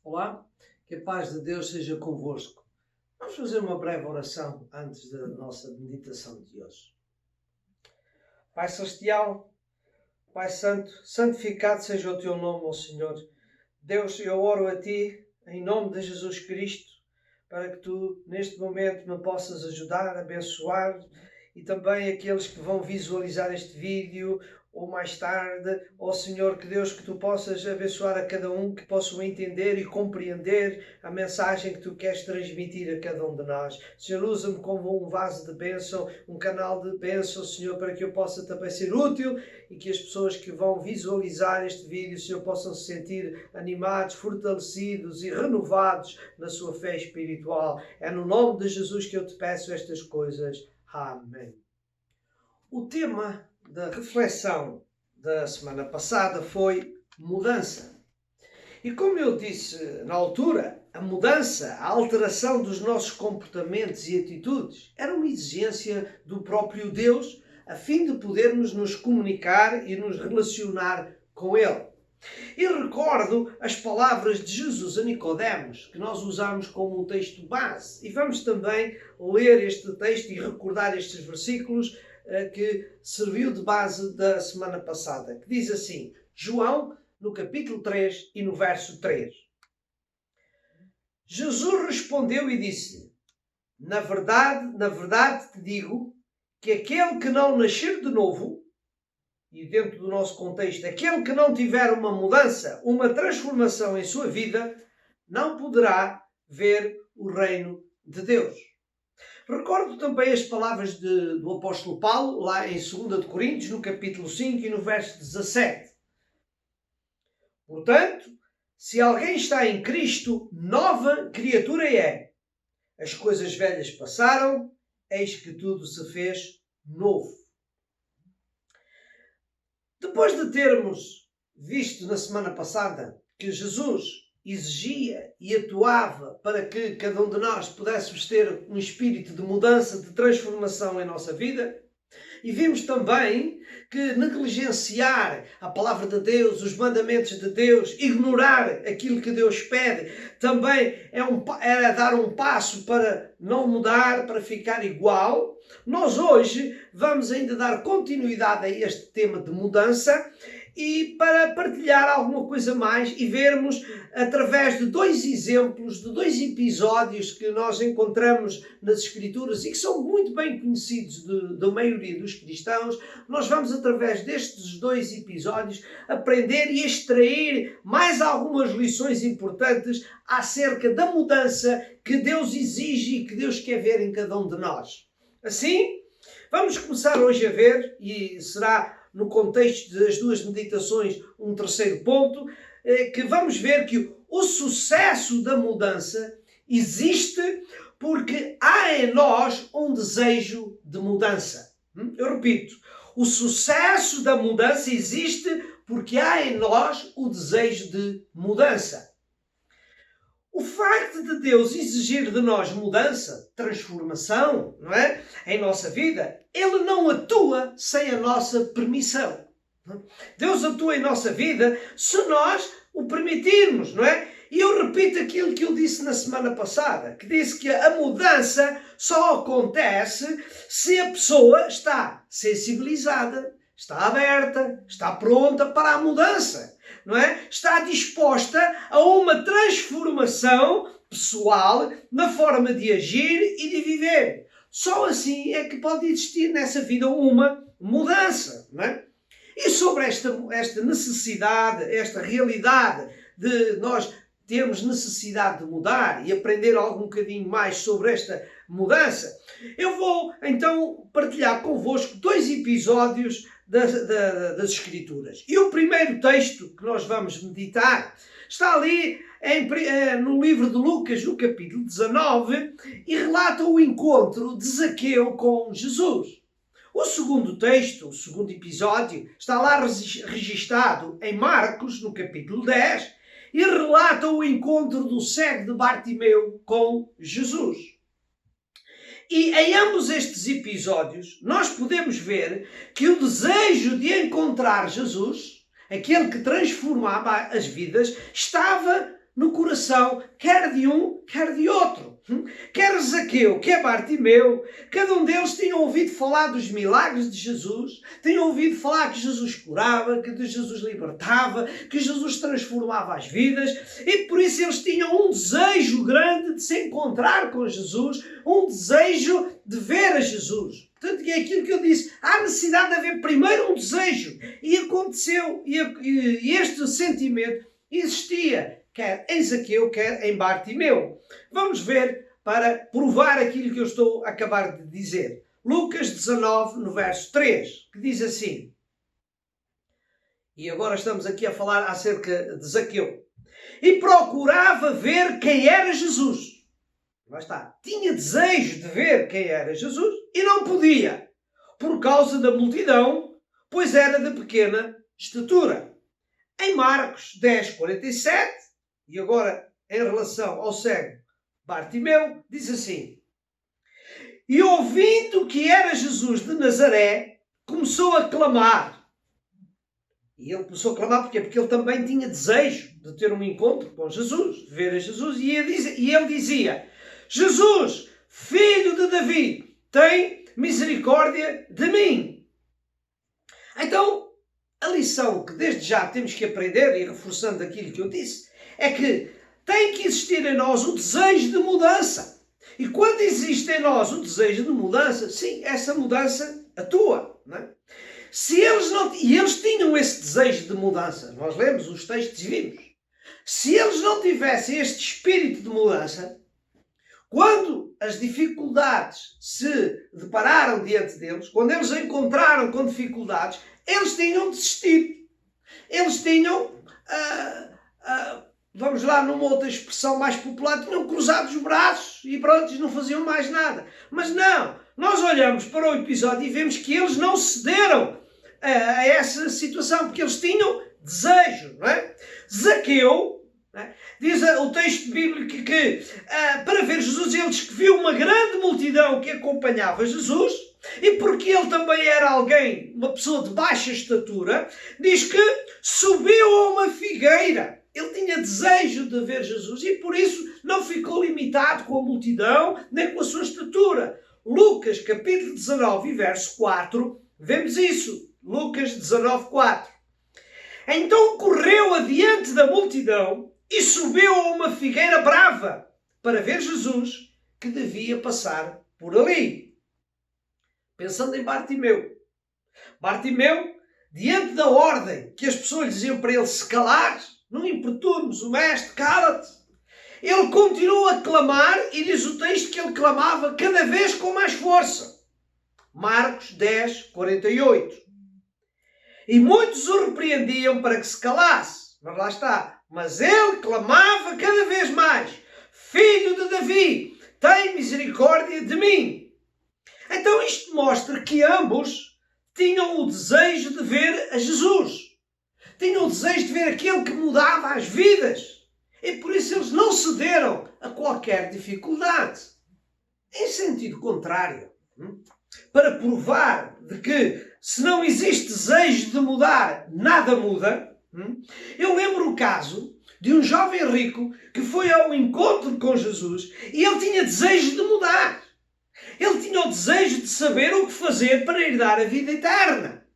Olá, que a paz de Deus seja convosco. Vamos fazer uma breve oração antes da nossa meditação de hoje. Pai Celestial, Pai Santo, santificado seja o Teu nome, ó Senhor. Deus, eu oro a Ti, em nome de Jesus Cristo, para que Tu, neste momento, me possas ajudar, abençoar, e também aqueles que vão visualizar este vídeo, ou mais tarde, ó Senhor, que Deus, que Tu possas abençoar a cada um, que possam entender e compreender a mensagem que Tu queres transmitir a cada um de nós. Senhor, usa-me como um vaso de bênção, um canal de bênção, Senhor, para que eu possa também ser útil e que as pessoas que vão visualizar este vídeo, Senhor, possam se sentir animados, fortalecidos e renovados na sua fé espiritual. É no nome de Jesus que eu te peço estas coisas. Amém. O tema da reflexão da semana passada foi mudança. E como eu disse na altura, a mudança, a alteração dos nossos comportamentos e atitudes era uma exigência do próprio Deus a fim de podermos nos comunicar e nos relacionar com Ele. E recordo as palavras de Jesus a Nicodemos, que nós usamos como um texto base. E vamos também ler este texto e recordar estes versículos que serviu de base da semana passada, que diz assim: João no capítulo 3 e no verso 3. Jesus respondeu e disse: na verdade te digo que aquele que não nascer de novo, e dentro do nosso contexto, aquele que não tiver uma mudança, uma transformação em sua vida, não poderá ver o reino de Deus. Recordo também as palavras do apóstolo Paulo, lá em 2 de Coríntios, no capítulo 5 e no verso 17. Portanto, se alguém está em Cristo, nova criatura é. As coisas velhas passaram, eis que tudo se fez novo. Depois de termos visto na semana passada que Jesus exigia e atuava para que cada um de nós pudéssemos ter um espírito de mudança, de transformação em nossa vida, e vimos também que negligenciar a palavra de Deus, os mandamentos de Deus, ignorar aquilo que Deus pede, também era dar um passo para não mudar, para ficar igual. Nós hoje vamos ainda dar continuidade a este tema de mudança e para partilhar alguma coisa mais e vermos através de dois exemplos, de dois episódios que nós encontramos nas Escrituras e que são muito bem conhecidos da maioria dos cristãos, nós vamos através destes dois episódios aprender e extrair mais algumas lições importantes acerca da mudança que Deus exige e que Deus quer ver em cada um de nós. Assim, vamos começar hoje a ver, e será no contexto das duas meditações um terceiro ponto, que vamos ver que o sucesso da mudança existe porque há em nós um desejo de mudança. Eu repito, o sucesso da mudança existe porque há em nós o desejo de mudança. O facto de Deus exigir de nós mudança, transformação, não é? Em nossa vida, Ele não atua sem a nossa permissão. Deus atua em nossa vida se nós o permitirmos, não é? E eu repito aquilo que eu disse na semana passada, que disse que a mudança só acontece se a pessoa está sensibilizada, está aberta, está pronta para a mudança. Não é? Está disposta a uma transformação pessoal na forma de agir e de viver. Só assim é que pode existir nessa vida uma mudança. Não é? E sobre esta necessidade, esta realidade de nós termos necessidade de mudar e aprender algum bocadinho mais sobre esta mudança, eu vou então partilhar convosco dois episódios das Escrituras. E o primeiro texto que nós vamos meditar está ali no livro de Lucas, no capítulo 19, e relata o encontro de Zaqueu com Jesus. O segundo texto, o segundo episódio, está lá registado em Marcos, no capítulo 10, e relata o encontro do cego de Bartimeu com Jesus. E em ambos estes episódios, nós podemos ver que o desejo de encontrar Jesus, aquele que transformava as vidas, estava no coração, quer de um, quer de outro. Quer Zaqueu, quer Bartimeu, cada um deles tinha ouvido falar dos milagres de Jesus, tinham ouvido falar que Jesus curava, que Jesus libertava, que Jesus transformava as vidas, e por isso eles tinham um desejo grande de se encontrar com Jesus, um desejo de ver a Jesus. Portanto, é aquilo que eu disse, há necessidade de haver primeiro um desejo, e aconteceu, e este sentimento existia, quer em Zaqueu, quer em Bartimeu. Vamos ver para provar aquilo que eu estou a acabar de dizer. Lucas 19, no verso 3, que diz assim, e agora estamos aqui a falar acerca de Zaqueu, e procurava ver quem era Jesus. Lá está. Tinha desejo de ver quem era Jesus e não podia, por causa da multidão, pois era de pequena estatura. Em Marcos 10, 47, e agora em relação ao cego Bartimeu, diz assim, e ouvindo que era Jesus de Nazaré, começou a clamar. E ele começou a clamar porque ele também tinha desejo de ter um encontro com Jesus, de ver a Jesus, e ele dizia, Jesus, filho de Davi, tem misericórdia de mim. Então, a lição que desde já temos que aprender, e reforçando aquilo que eu disse, é que tem que existir em nós o desejo de mudança. E quando existe em nós o desejo de mudança, sim, essa mudança atua. Não é? Se eles não, e eles tinham esse desejo de mudança, nós lemos os textos e vimos. Se eles não tivessem este espírito de mudança, quando as dificuldades se depararam diante deles, quando eles encontraram com dificuldades, eles tinham desistido. Eles tinham, vamos lá numa outra expressão mais popular, tinham cruzado os braços e pronto, não faziam mais nada. Mas não, nós olhamos para o episódio e vemos que eles não cederam a essa situação, porque eles tinham desejo, não é? Zaqueu, não é? Diz o texto bíblico que para ver Jesus, ele diz que viu uma grande multidão que acompanhava Jesus, e porque ele também era alguém, uma pessoa de baixa estatura, diz que subiu a uma figueira. Ele tinha desejo de ver Jesus e por isso não ficou limitado com a multidão nem com a sua estatura. Lucas capítulo 19 verso 4, vemos isso. Lucas 19, 4. Então correu adiante da multidão e subiu a uma figueira brava para ver Jesus, que devia passar por ali. Pensando em Bartimeu. Bartimeu, diante da ordem que as pessoas diziam para ele se calar, não importunes o mestre, cala-te. Ele continua a clamar e diz o texto que ele clamava cada vez com mais força. Marcos 10, 48. E muitos o repreendiam para que se calasse. Mas lá está. Mas ele clamava cada vez mais. Filho de Davi, tem misericórdia de mim. Então isto mostra que ambos tinham o desejo de ver a Jesus. Tinham o desejo de ver aquele que mudava as vidas. E por isso eles não cederam a qualquer dificuldade. Em sentido contrário, para provar de que se não existe desejo de mudar, nada muda, eu lembro o caso de um jovem rico que foi ao encontro com Jesus e ele tinha desejo de mudar. Ele tinha o desejo de saber o que fazer para herdar a vida eterna.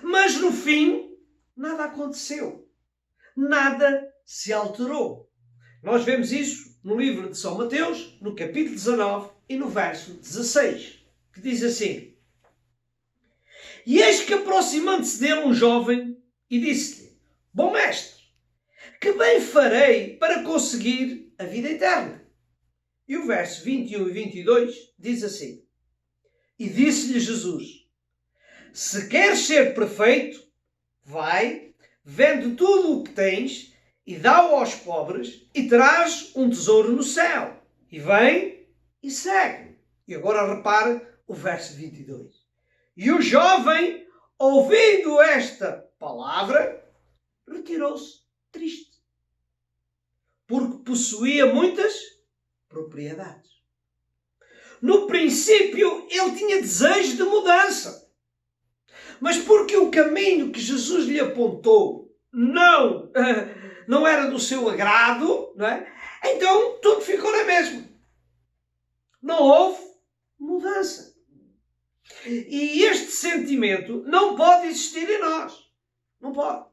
Mas no fim, nada aconteceu. Nada se alterou. Nós vemos isso no livro de São Mateus, no capítulo 19 e no verso 16, que diz assim: E eis que aproximando-se dele um jovem e disse-lhe: Bom mestre, que bem farei para conseguir a vida eterna? E o verso 21 e 22 diz assim: E disse-lhe Jesus: Se queres ser perfeito, vai, vende tudo o que tens e dá-o aos pobres e traz um tesouro no céu. E vem e segue. E agora repare o verso 22. E o jovem, ouvindo esta palavra, retirou-se triste, porque possuía muitas propriedades. No princípio, ele tinha desejo de mudança. Mas porque o caminho que Jesus lhe apontou não era do seu agrado, não é? Então tudo ficou na mesma. Não houve mudança. E este sentimento não pode existir em nós. Não pode.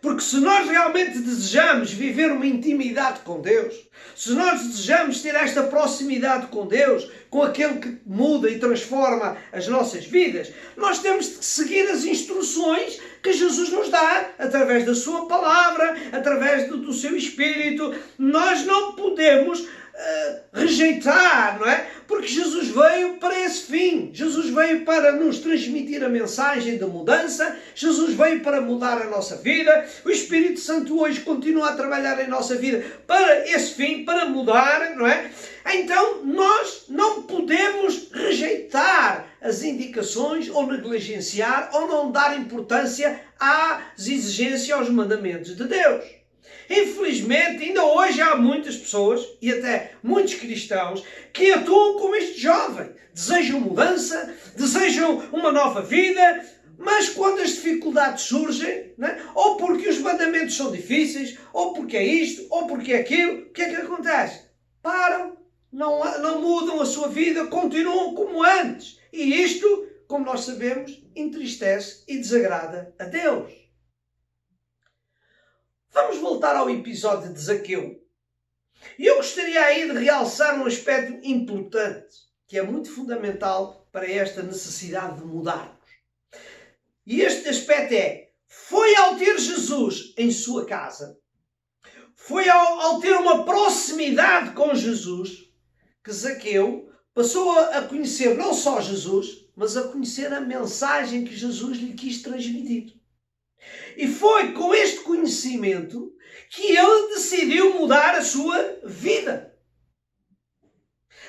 Porque se nós realmente desejamos viver uma intimidade com Deus, se nós desejamos ter esta proximidade com Deus, com aquele que muda e transforma as nossas vidas, nós temos de seguir as instruções que Jesus nos dá, através da sua palavra, através do seu Espírito. Nós não podemos rejeitar, não é? Porque Jesus veio para esse fim. Jesus veio para nos transmitir a mensagem da mudança. Jesus veio para mudar a nossa vida. O Espírito Santo hoje continua a trabalhar em nossa vida para esse fim, para mudar, não é? Então nós não podemos rejeitar as indicações ou negligenciar ou não dar importância às exigências, aos mandamentos de Deus. Infelizmente, ainda hoje há muitas pessoas, e até muitos cristãos, que atuam como este jovem. Desejam mudança, desejam uma nova vida, mas quando as dificuldades surgem, né, ou porque os mandamentos são difíceis, ou porque é isto, ou porque é aquilo, o que é que acontece? Param, não mudam a sua vida, continuam como antes. E isto, como nós sabemos, entristece e desagrada a Deus. voltar ao episódio de Zaqueu. E eu gostaria aí de realçar um aspecto importante, que é muito fundamental para esta necessidade de mudarmos. E este aspecto foi ao ter Jesus em sua casa, foi ao ter uma proximidade com Jesus, que Zaqueu passou a conhecer não só Jesus, mas a conhecer a mensagem que Jesus lhe quis transmitir. E foi com este conhecimento que ele decidiu mudar a sua vida.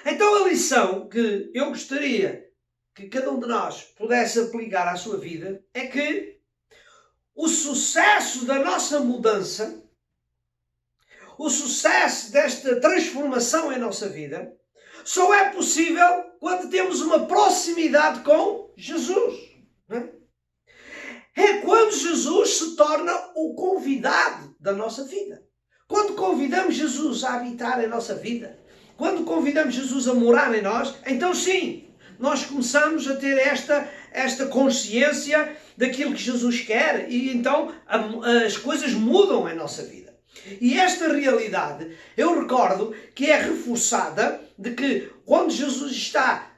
Então a lição que eu gostaria que cada um de nós pudesse aplicar à sua vida é que o sucesso da nossa mudança, o sucesso desta transformação em nossa vida, só é possível quando temos uma proximidade com Jesus. Não é? É quando Jesus se torna o convidado da nossa vida. Quando convidamos Jesus a habitar em nossa vida, quando convidamos Jesus a morar em nós, então sim, nós começamos a ter esta consciência daquilo que Jesus quer e então as coisas mudam em nossa vida. E esta realidade, eu recordo que é reforçada de que quando Jesus está,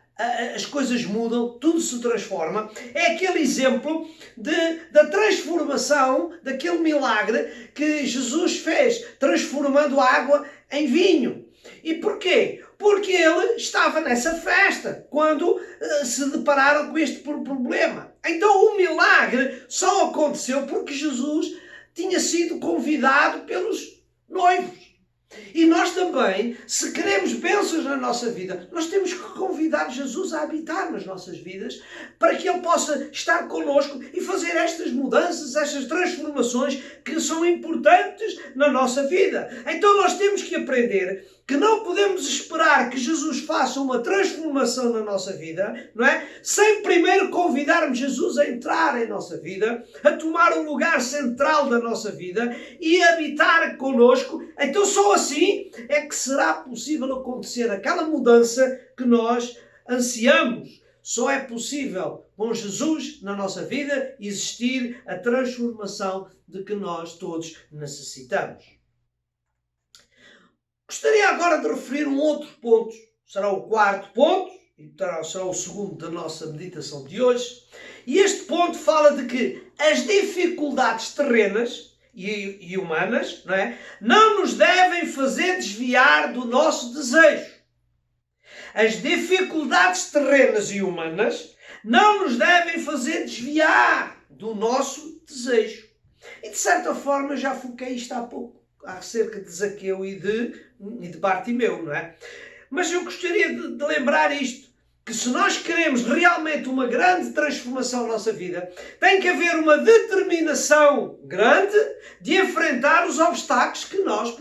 as coisas mudam, tudo se transforma. É aquele exemplo da transformação, daquele milagre que Jesus fez, transformando a água em vinho. E porquê? Porque ele estava nessa festa, quando se depararam com este problema. Então o milagre só aconteceu porque Jesus tinha sido convidado pelos noivos. E nós também, se queremos bênçãos na nossa vida, nós temos que convidar Jesus a habitar nas nossas vidas para que Ele possa estar connosco e fazer estas mudanças, estas transformações que são importantes na nossa vida. Então nós temos que aprender que não podemos esperar que Jesus faça uma transformação na nossa vida, não é? Sem primeiro convidarmos Jesus a entrar em nossa vida, a tomar um lugar central da nossa vida e habitar connosco. Então só assim é que será possível acontecer aquela mudança que nós ansiamos. Só é possível com Jesus na nossa vida existir a transformação de que nós todos necessitamos. Gostaria agora de referir um outro ponto, será o quarto ponto, e será o segundo da nossa meditação de hoje. E este ponto fala de que as dificuldades terrenas e humanas, não nos devem fazer desviar do nosso desejo. As dificuldades terrenas e humanas não nos devem fazer desviar do nosso desejo. E de certa forma já foquei isto há pouco, acerca de Zaqueu e de Bartimeu, não é? Mas eu gostaria de lembrar isto, que se nós queremos realmente uma grande transformação na nossa vida, tem que haver uma determinação grande de enfrentar os obstáculos que nós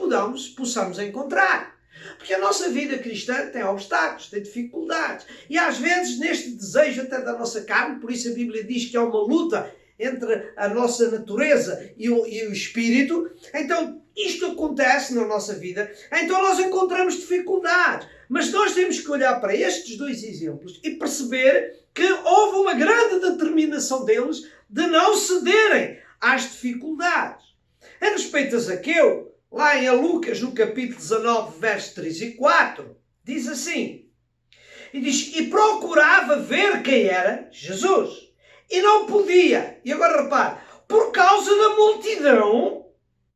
possamos encontrar. Porque a nossa vida cristã tem obstáculos, tem dificuldades. E às vezes neste desejo até da nossa carne, por isso a Bíblia diz que há uma luta entre a nossa natureza e o espírito. Então isto acontece na nossa vida, então nós encontramos dificuldades. Mas nós temos que olhar para estes dois exemplos e perceber que houve uma grande determinação deles de não cederem às dificuldades. A respeito a Zaqueu, lá em Lucas, no capítulo 19, versos 3 e 4, diz assim, e diz, e procurava ver quem era Jesus, e não podia. E agora repare, por causa da multidão,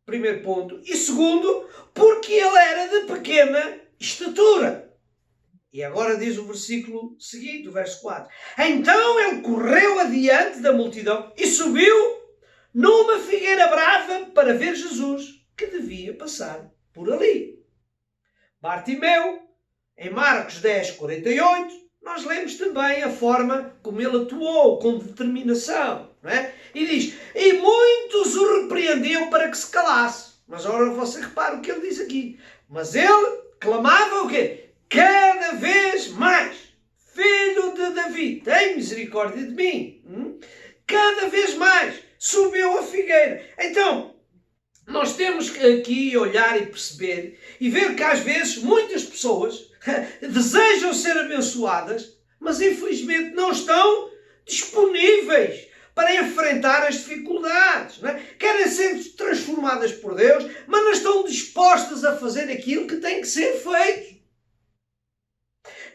primeiro ponto, e segundo, porque ele era de pequena estatura. E agora diz o versículo seguinte, o verso 4. Então ele correu adiante da multidão e subiu numa figueira brava para ver Jesus, que devia passar por ali. Bartimeu, em Marcos 10, 48, nós lemos também a forma como ele atuou, com determinação. Não é? E diz, e muitos o repreendiam para que se calasse. Mas agora você repara o que ele diz aqui. Mas ele clamava o quê? Cada vez mais, filho de Davi, tem misericórdia de mim. Cada vez mais subiu a figueira. Então, nós temos que aqui olhar e perceber e ver que às vezes muitas pessoas desejam ser abençoadas, mas infelizmente não estão disponíveis para enfrentar as dificuldades, não é? Querem ser transformadas por Deus, mas não estão dispostas a fazer aquilo que tem que ser feito.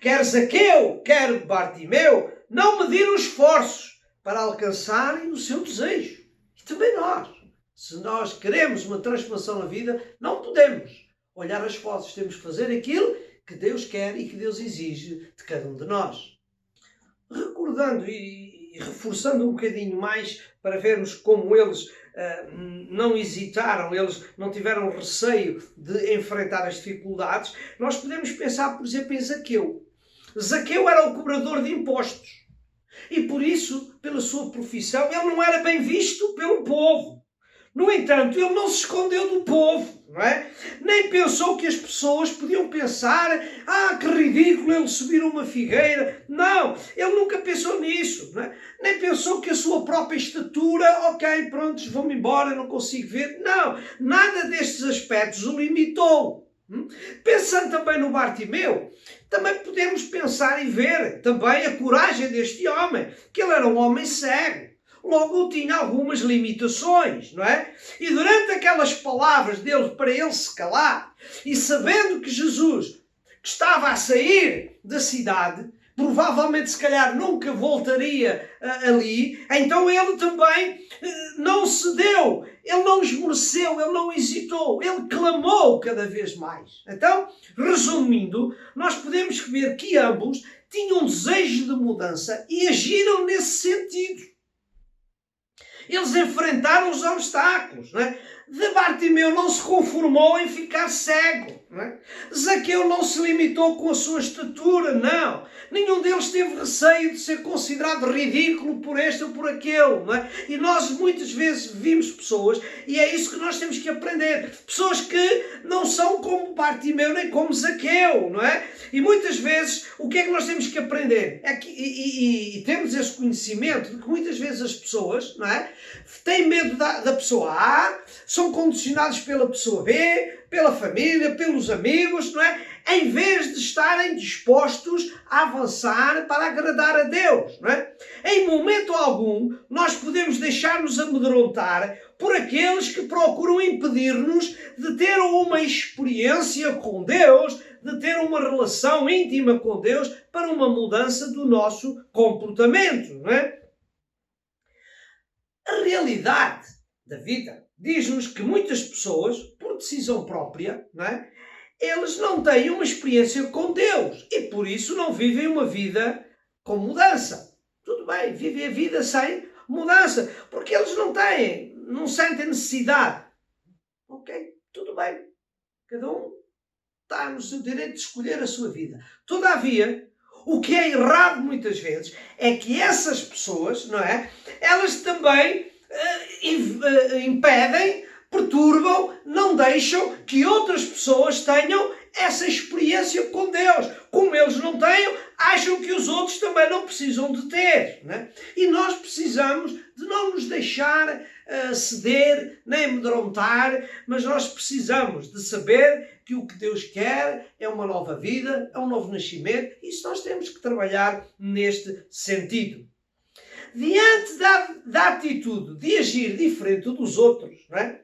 Quer Zaqueu, quer Bartimeu, não mediram esforços para alcançarem o seu desejo. E também nós. Se nós queremos uma transformação na vida, não podemos olhar as fotos. Temos que fazer aquilo que Deus quer e que Deus exige de cada um de nós. Recordando e reforçando um bocadinho mais para vermos como eles não hesitaram, eles não tiveram receio de enfrentar as dificuldades, nós podemos pensar, por exemplo, em Zaqueu. Zaqueu era o cobrador de impostos e por isso, pela sua profissão, ele não era bem visto pelo povo. No entanto, ele não se escondeu do povo, não é? Nem pensou que as pessoas podiam pensar, que ridículo ele subir uma figueira. Não, ele nunca pensou nisso, não é? Nem pensou que a sua própria estatura, ok, pronto, vou-me embora, não consigo ver. Não, nada destes aspectos o limitou. Pensando também no Bartimeu, também podemos pensar e ver também a coragem deste homem, que ele era um homem cego. Logo tinha algumas limitações, não é? E durante aquelas palavras dele para ele se calar, e sabendo que Jesus estava a sair da cidade, provavelmente se calhar nunca voltaria ali, então ele também não cedeu, ele não esmoreceu, ele não hesitou, ele clamou cada vez mais. Então, resumindo, nós podemos ver que ambos tinham desejo de mudança e agiram nesse sentido. Eles enfrentaram os obstáculos, não é? De Bartimeu não se conformou em ficar cego, não é? Zaqueu não se limitou com a sua estatura, não. Nenhum deles teve receio de ser considerado ridículo por este ou por aquele, não é? E nós muitas vezes vimos pessoas, e é isso que nós temos que aprender, pessoas que não são como Bartimeu nem como Zaqueu, não é? E muitas vezes o que é que nós temos que aprender? É que, e temos esse conhecimento de que muitas vezes as pessoas, não é, têm medo da pessoa A, são condicionados pela pessoa B, pela família, pelos amigos, não é? Em vez de estarem dispostos a avançar para agradar a Deus, não é? Em momento algum, nós podemos deixar-nos amedrontar por aqueles que procuram impedir-nos de ter uma experiência com Deus, de ter uma relação íntima com Deus para uma mudança do nosso comportamento, não é? A realidade da vida diz-nos que muitas pessoas, por decisão própria, não é? Eles não têm uma experiência com Deus e por isso não vivem uma vida com mudança. Tudo bem, vivem a vida sem mudança, porque eles não sentem necessidade. Ok, tudo bem. Cada um está no seu direito de escolher a sua vida. Todavia, o que é errado muitas vezes é que essas pessoas, não é? Elas também impedem, perturbam, não deixam que outras pessoas tenham essa experiência com Deus. Como eles não têm, acham que os outros também não precisam de ter, não é? E nós precisamos de não nos deixar ceder, nem amedrontar, mas nós precisamos de saber que o que Deus quer é uma nova vida, é um novo nascimento, e isso nós temos que trabalhar neste sentido. Diante da atitude de agir diferente dos outros, não é?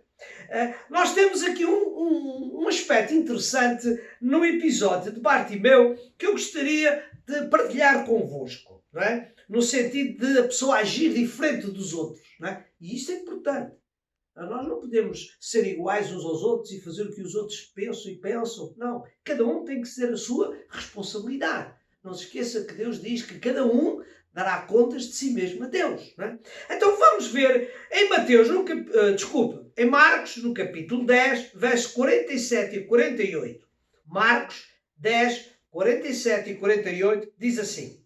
Nós temos aqui um aspecto interessante no episódio de Bartimeu que eu gostaria de partilhar convosco, não é? No sentido de a pessoa agir diferente dos outros, não é? E isto é importante. Nós não podemos ser iguais uns aos outros e fazer o que os outros pensam. Não. Cada um tem que ser a sua responsabilidade. Não se esqueça que Deus diz que cada um dará contas de si mesmo a Deus, não é? Então vamos ver em Mateus, em Marcos, no capítulo 10, versos 47 e 48. Marcos 10, 47 e 48, diz assim: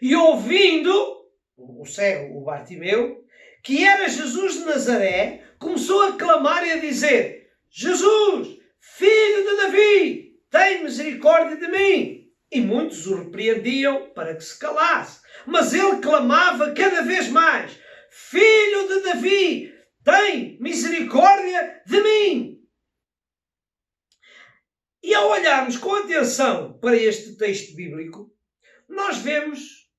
E ouvindo o cego, o Bartimeu, que era Jesus de Nazaré, começou a clamar e a dizer: Jesus, filho de Davi, tem misericórdia de mim. E muitos o repreendiam para que se calasse. Mas ele clamava cada vez mais: Filho de Davi, tem misericórdia de mim. E ao olharmos com atenção para este texto bíblico, nós vemos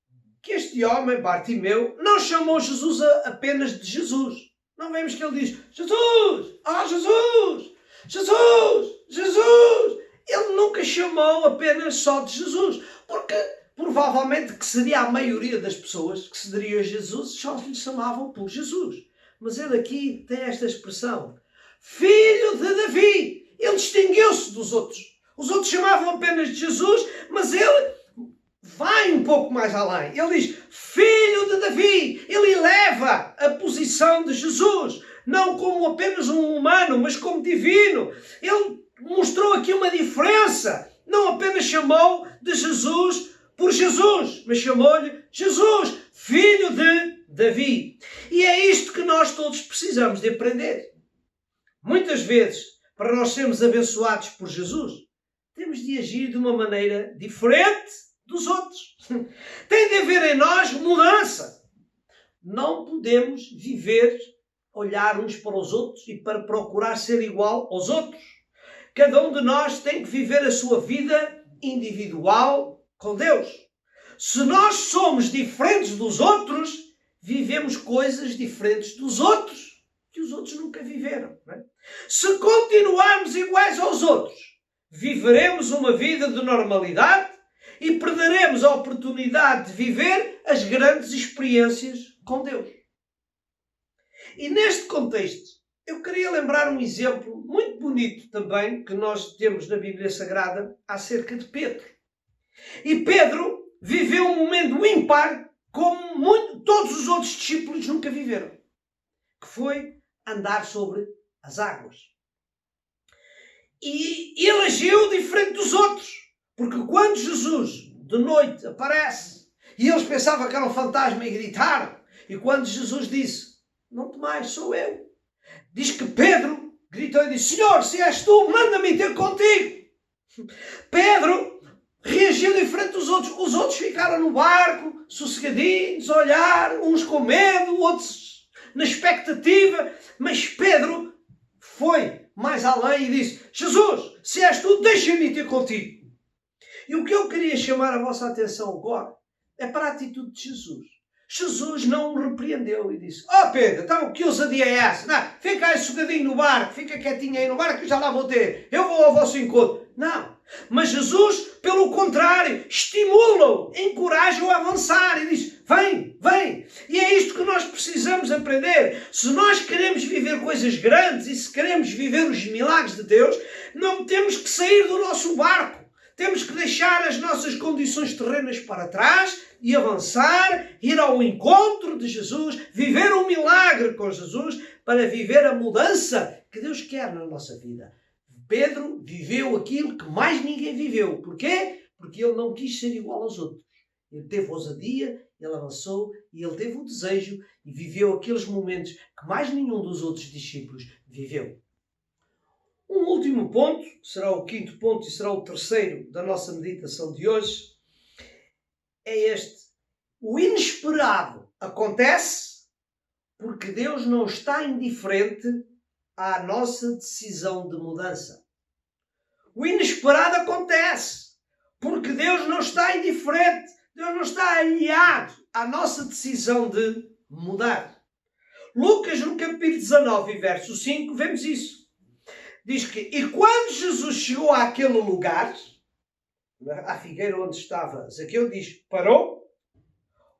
que este homem, Bartimeu, não chamou Jesus apenas de Jesus. Não vemos que ele diz, Jesus, Jesus, Jesus, Jesus. Ele nunca chamou apenas só de Jesus, porque provavelmente que seria a maioria das pessoas que se diriam a Jesus só lhe chamavam por Jesus. Mas ele aqui tem esta expressão, filho de Davi. Ele distinguiu-se dos outros. Os outros chamavam apenas de Jesus, mas ele vai um pouco mais além. Ele diz, filho de Davi. Ele eleva a posição de Jesus, não como apenas um humano, mas como divino. Ele mostrou aqui uma diferença. Não apenas chamou de Jesus por Jesus, mas chamou-lhe Jesus, filho de Davi. E é isto que nós todos precisamos de aprender. Muitas vezes, para nós sermos abençoados por Jesus, temos de agir de uma maneira diferente dos outros. Tem de haver em nós mudança. Não podemos viver, olhar uns para os outros e para procurar ser igual aos outros. Cada um de nós tem que viver a sua vida individual com Deus. Se nós somos diferentes dos outros, vivemos coisas diferentes dos outros, que os outros nunca viveram. Não é? Se continuarmos iguais aos outros, viveremos uma vida de normalidade e perderemos a oportunidade de viver as grandes experiências com Deus. E neste contexto, eu queria lembrar um exemplo muito bonito também que nós temos na Bíblia Sagrada acerca de Pedro. E Pedro viveu um momento ímpar como todos os outros discípulos nunca viveram, que foi andar sobre as águas. E ele agiu diferente dos outros, porque quando Jesus de noite aparece e eles pensavam que era um fantasma e gritaram, e quando Jesus disse, não temais, sou eu, diz que Pedro gritou e disse, Senhor, se és tu, manda-me ter contigo. Pedro reagiu diferente dos outros. Os outros ficaram no barco, sossegadinhos, a olhar, uns com medo, outros na expectativa. Mas Pedro foi mais além e disse, Jesus, se és tu, deixa-me ter contigo. E o que eu queria chamar a vossa atenção agora é para a atitude de Jesus. Jesus não o repreendeu e disse, Pedro, então que ousadia é essa? Não, fica aí sossegadinho no barco, fica quietinho aí no barco que eu já lá vou ter. Eu vou ao vosso encontro. Não. Mas Jesus, pelo contrário, estimula-o, encoraja-o a avançar e diz, vem, vem. E é isto que nós precisamos aprender. Se nós queremos viver coisas grandes e se queremos viver os milagres de Deus, não temos que sair do nosso barco. Temos que deixar as nossas condições terrenas para trás e avançar, ir ao encontro de Jesus, viver um milagre com Jesus para viver a mudança que Deus quer na nossa vida. Pedro viveu aquilo que mais ninguém viveu. Porquê? Porque ele não quis ser igual aos outros. Ele teve ousadia, ele avançou e ele teve o desejo e viveu aqueles momentos que mais nenhum dos outros discípulos viveu. Um último ponto, será o quinto ponto e será o terceiro da nossa meditação de hoje, é este. O inesperado acontece porque Deus não está indiferente à nossa decisão de mudança. O inesperado acontece porque Deus não está indiferente, Deus não está aliado à nossa decisão de mudar. Lucas, no capítulo 19, verso 5, vemos isso. Diz que, e quando Jesus chegou àquele lugar, à figueira onde estava Zaqueu, diz, parou,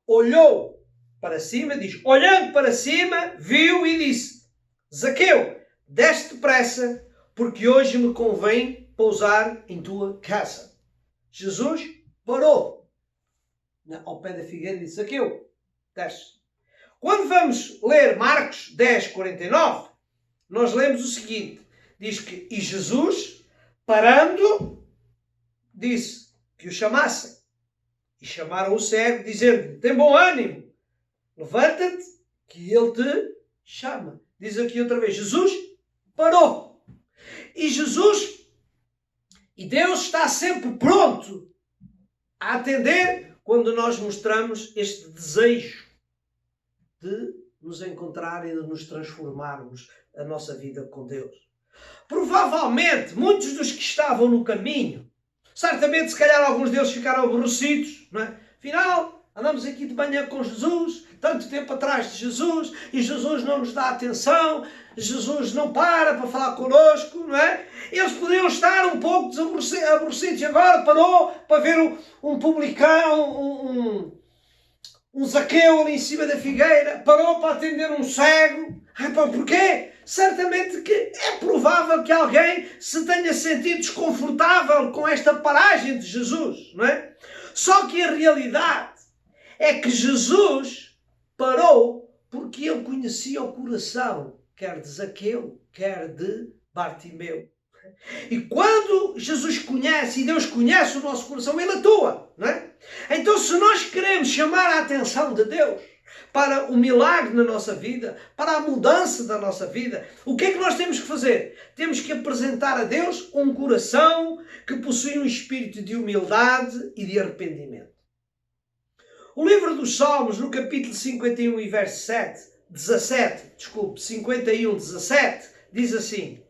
olhou para cima, diz, olhando para cima, viu e disse, Zaqueu, desce depressa, porque hoje me convém pousar em tua casa. Jesus parou ao pé da figueira e disse, Zaqueu, desce. Quando vamos ler Marcos 10, 49, nós lemos o seguinte, diz que, e Jesus, parando, disse que o chamassem. E chamaram o cego, dizendo, tem bom ânimo, levanta-te, que ele te chama. Diz aqui outra vez, Jesus parou. E Jesus, e Deus está sempre pronto a atender quando nós mostramos este desejo de nos encontrar e de nos transformarmos a nossa vida com Deus. Provavelmente, muitos dos que estavam no caminho, certamente, se calhar, alguns deles ficaram aborrecidos, não é? Afinal, Andamos aqui de manhã com Jesus, tanto tempo atrás de Jesus, e Jesus não nos dá atenção, Jesus não para falar connosco, não é? Eles poderiam estar um pouco aborrecidos e agora parou para ver um publicano, um Zaqueu ali em cima da figueira, parou para atender um cego. Porquê? Certamente que é provável que alguém se tenha sentido desconfortável com esta paragem de Jesus, não é? Só que a realidade é que Jesus parou porque ele conhecia o coração, quer de Zaqueu, quer de Bartimeu. E quando Jesus conhece e Deus conhece o nosso coração, ele atua, não é? Então, se nós queremos chamar a atenção de Deus para o milagre na nossa vida, para a mudança da nossa vida, o que é que nós temos que fazer? Temos que apresentar a Deus um coração que possui um espírito de humildade e de arrependimento. O livro dos Salmos, no capítulo 51 e verso 51, 17, diz assim: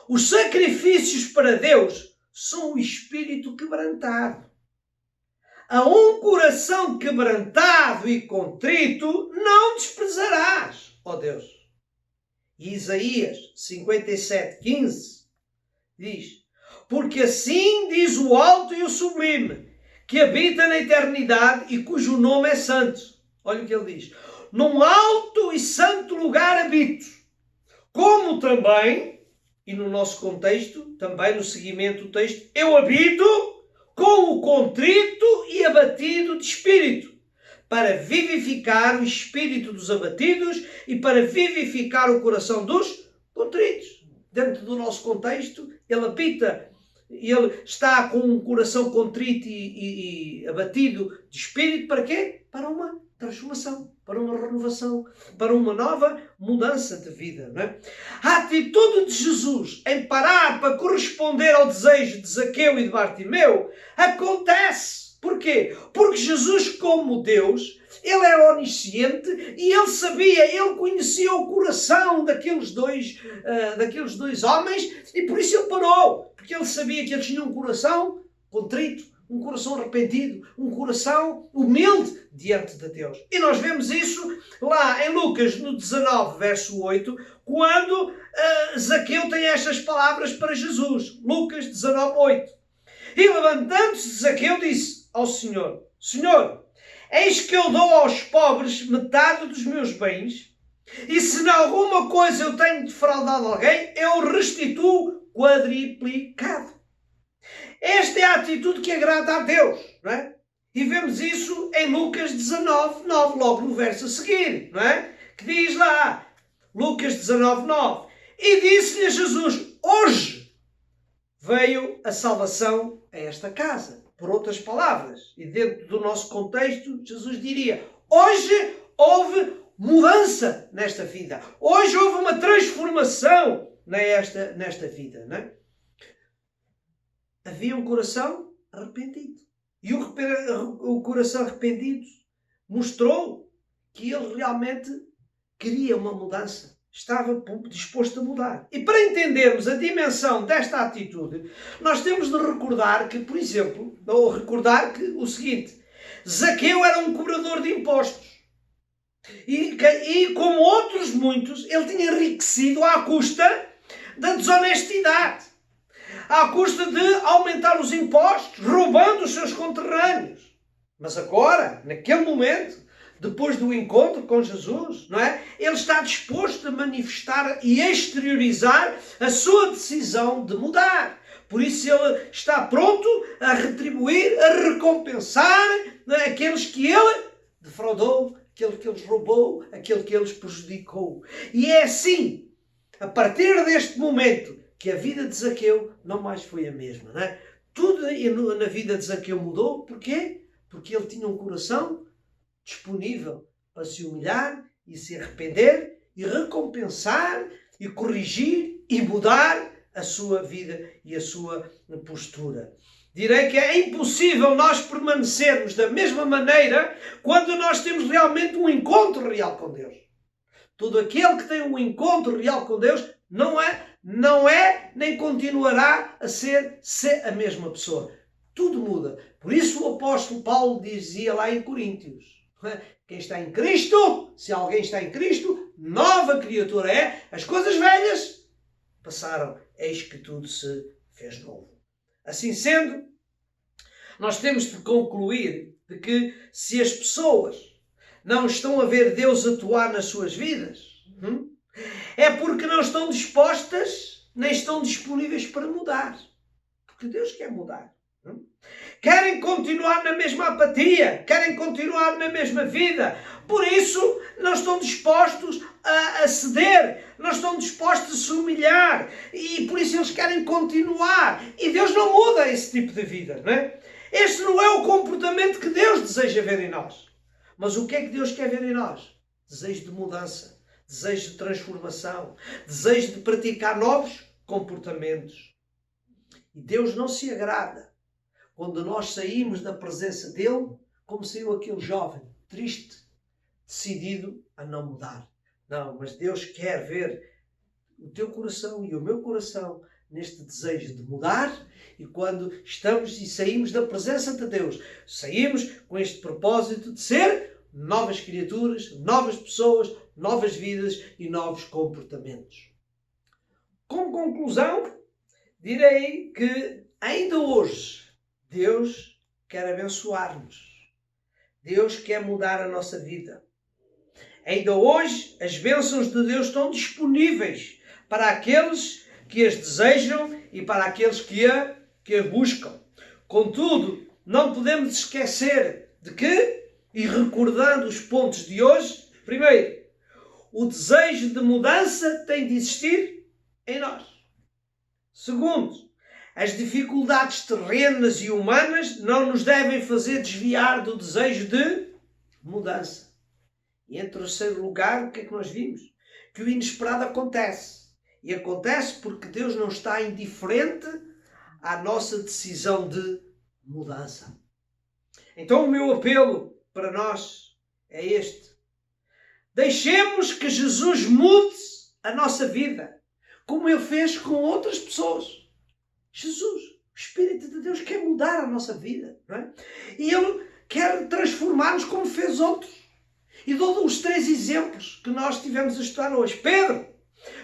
os sacrifícios para Deus são o espírito quebrantado. A um coração quebrantado e contrito não desprezarás, ó Deus. E Isaías 57:15 diz: porque assim diz o alto e o sublime, que habita na eternidade e cujo nome é santo. Olha o que ele diz: num alto e santo lugar habito, como também, e no nosso contexto, também no seguimento do texto, eu habito com o contrito e abatido de espírito, para vivificar o espírito dos abatidos e para vivificar o coração dos contritos. Dentro do nosso contexto, ele habita, ele está com um coração contrito e abatido de espírito, para quê? Para uma transformação, para uma renovação, para uma nova mudança de vida. Não é? A atitude de Jesus em parar para corresponder ao desejo de Zaqueu e de Bartimeu acontece. Porquê? Porque Jesus, como Deus, ele era onisciente e ele sabia, ele conhecia o coração daqueles dois homens, e por isso ele parou, porque ele sabia que eles tinham um coração contrito, um coração arrependido, um coração humilde diante de Deus. E nós vemos isso lá em Lucas, no 19, verso 8, quando Zaqueu tem estas palavras para Jesus. Lucas 19, 8. E levantando-se, Zaqueu disse ao Senhor: Senhor, eis que eu dou aos pobres metade dos meus bens, e se em alguma coisa eu tenho defraudado alguém, eu restituo quadriplicado. Esta é a atitude que agrada a Deus, não é? E vemos isso em Lucas 19, 9, logo no verso a seguir, não é? Que diz lá, Lucas 19, 9. E disse-lhe Jesus: hoje veio a salvação a esta casa. Por outras palavras, e dentro do nosso contexto, Jesus diria: hoje houve mudança nesta vida. Hoje houve uma transformação nesta vida, não é? Havia um coração arrependido. E o coração arrependido mostrou que ele realmente queria uma mudança. Estava disposto a mudar. E para entendermos a dimensão desta atitude, nós temos de recordar que, por exemplo, o seguinte: Zaqueu era um cobrador de impostos. E como outros muitos, ele tinha enriquecido à custa da desonestidade, à custa de aumentar os impostos, roubando os seus conterrâneos. Mas agora, naquele momento, depois do encontro com Jesus, não é? Ele está disposto a manifestar e exteriorizar a sua decisão de mudar. Por isso ele está pronto a retribuir, a recompensar, não é? Aqueles que ele defraudou, aquele que ele roubou, aquele que ele prejudicou. E é assim, a partir deste momento, que a vida de Zaqueu não mais foi a mesma. Não é? Tudo na vida de Zaqueu mudou. Porquê? Porque ele tinha um coração disponível para se humilhar e se arrepender e recompensar e corrigir e mudar a sua vida e a sua postura. Direi que é impossível nós permanecermos da mesma maneira quando nós temos realmente um encontro real com Deus. Todo aquele que tem um encontro real com Deus não é nem continuará a ser a mesma pessoa. Tudo muda. Por isso o apóstolo Paulo dizia lá em Coríntios, quem está em Cristo, se alguém está em Cristo, nova criatura é. As coisas velhas passaram, eis que tudo se fez novo. Assim sendo, nós temos de concluir de que se as pessoas não estão a ver Deus atuar nas suas vidas, é porque não estão dispostas, nem estão disponíveis para mudar. Porque Deus quer mudar. Querem continuar na mesma apatia, querem continuar na mesma vida. Por isso, não estão dispostos a ceder, não estão dispostos a se humilhar. E por isso eles querem continuar. E Deus não muda esse tipo de vida, não é? Este não é o comportamento que Deus deseja ver em nós. Mas o que é que Deus quer ver em nós? Desejo de mudança, desejo de transformação, desejo de praticar novos comportamentos. E Deus não se agrada quando nós saímos da presença dele, como saiu aquele jovem, triste, decidido a não mudar. Não, mas Deus quer ver o teu coração e o meu coração neste desejo de mudar, e quando estamos e saímos da presença de Deus, saímos com este propósito de ser novas criaturas, novas pessoas, novas vidas e novos comportamentos. Como conclusão, direi que ainda hoje Deus quer abençoar-nos. Deus quer mudar a nossa vida. Ainda hoje as bênçãos de Deus estão disponíveis para aqueles que as desejam e para aqueles que a buscam. Contudo, não podemos esquecer de que, e recordando os pontos de hoje, primeiro, o desejo de mudança tem de existir em nós. Segundo, as dificuldades terrenas e humanas não nos devem fazer desviar do desejo de mudança. E em terceiro lugar, o que é que nós vimos? Que o inesperado acontece. E acontece porque Deus não está indiferente à nossa decisão de mudança. Então o meu apelo para nós é este. Deixemos que Jesus mude a nossa vida, como Ele fez com outras pessoas. Jesus, o Espírito de Deus, quer mudar a nossa vida, não é? E Ele quer transformar-nos como fez outros. E dou os 3 exemplos que nós tivemos a estudar hoje. Pedro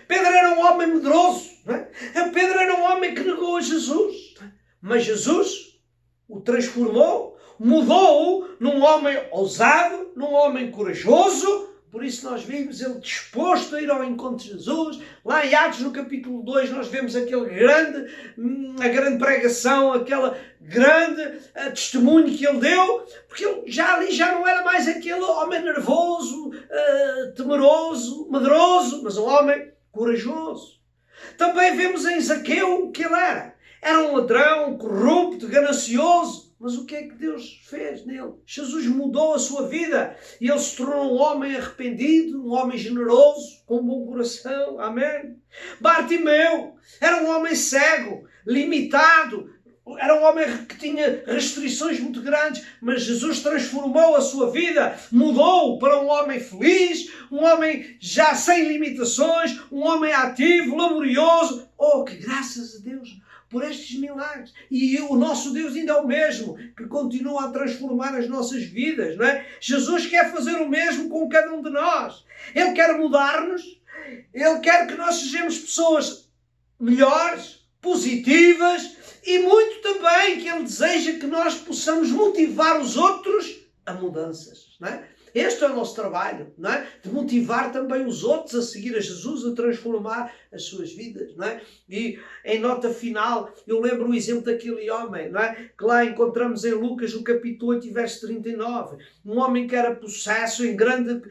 era um homem medroso, não é? Pedro era um homem que negou a Jesus. Mas Jesus o transformou, mudou-o num homem ousado, num homem corajoso. Por isso nós vimos ele disposto a ir ao encontro de Jesus. Lá em Atos, no capítulo 2, nós vemos a grande pregação, aquele grande testemunho que ele deu, porque ele ali já não era mais aquele homem nervoso, temeroso, medroso, mas um homem corajoso. Também vemos em Zaqueu o que ele era. Era um ladrão, corrupto, ganancioso. Mas o que é que Deus fez nele? Jesus mudou a sua vida e ele se tornou um homem arrependido, um homem generoso, com um bom coração. Amém? Bartimeu era um homem cego, limitado, era um homem que tinha restrições muito grandes, mas Jesus transformou a sua vida, mudou para um homem feliz, um homem já sem limitações, um homem ativo, laborioso. Oh, que graças a Deus por estes milagres. E o nosso Deus ainda é o mesmo, que continua a transformar as nossas vidas, não é? Jesus quer fazer o mesmo com cada um de nós. Ele quer mudar-nos, Ele quer que nós sejamos pessoas melhores, positivas, e muito também que Ele deseja que nós possamos motivar os outros a mudanças, não é? Este é o nosso trabalho, não é? De motivar também os outros a seguir a Jesus, a transformar as suas vidas, não é? E em nota final, eu lembro o exemplo daquele homem, não é? Que lá encontramos em Lucas, no capítulo 8, verso 39. Um homem que era possesso em grande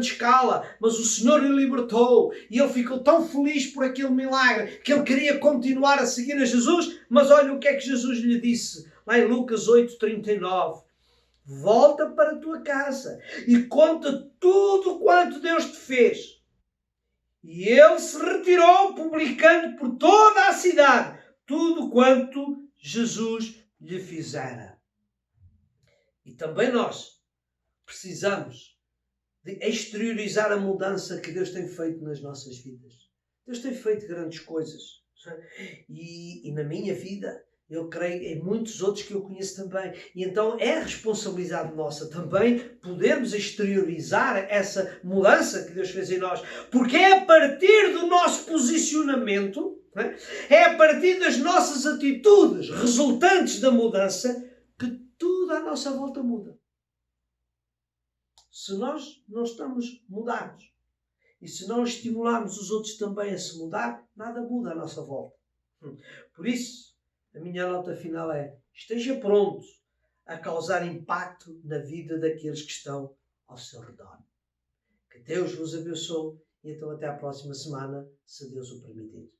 escala, mas o Senhor o libertou. E ele ficou tão feliz por aquele milagre que ele queria continuar a seguir a Jesus. Mas olha o que é que Jesus lhe disse, lá em Lucas 8, 39. Volta para a tua casa e conta tudo quanto Deus te fez. E ele se retirou, publicando por toda a cidade tudo quanto Jesus lhe fizera. E também nós precisamos de exteriorizar a mudança que Deus tem feito nas nossas vidas. Deus tem feito grandes coisas. E na minha vida, Eu creio em muitos outros que eu conheço também. E então é responsabilidade nossa também podermos exteriorizar essa mudança que Deus fez em nós. Porque é a partir do nosso posicionamento, é a partir das nossas atitudes resultantes da mudança que tudo à nossa volta muda. Se nós não estamos mudados e se não estimularmos os outros também a se mudar, nada muda à nossa volta. Por isso, a minha nota final é: esteja pronto a causar impacto na vida daqueles que estão ao seu redor. Que Deus vos abençoe e então até à próxima semana, se Deus o permitir.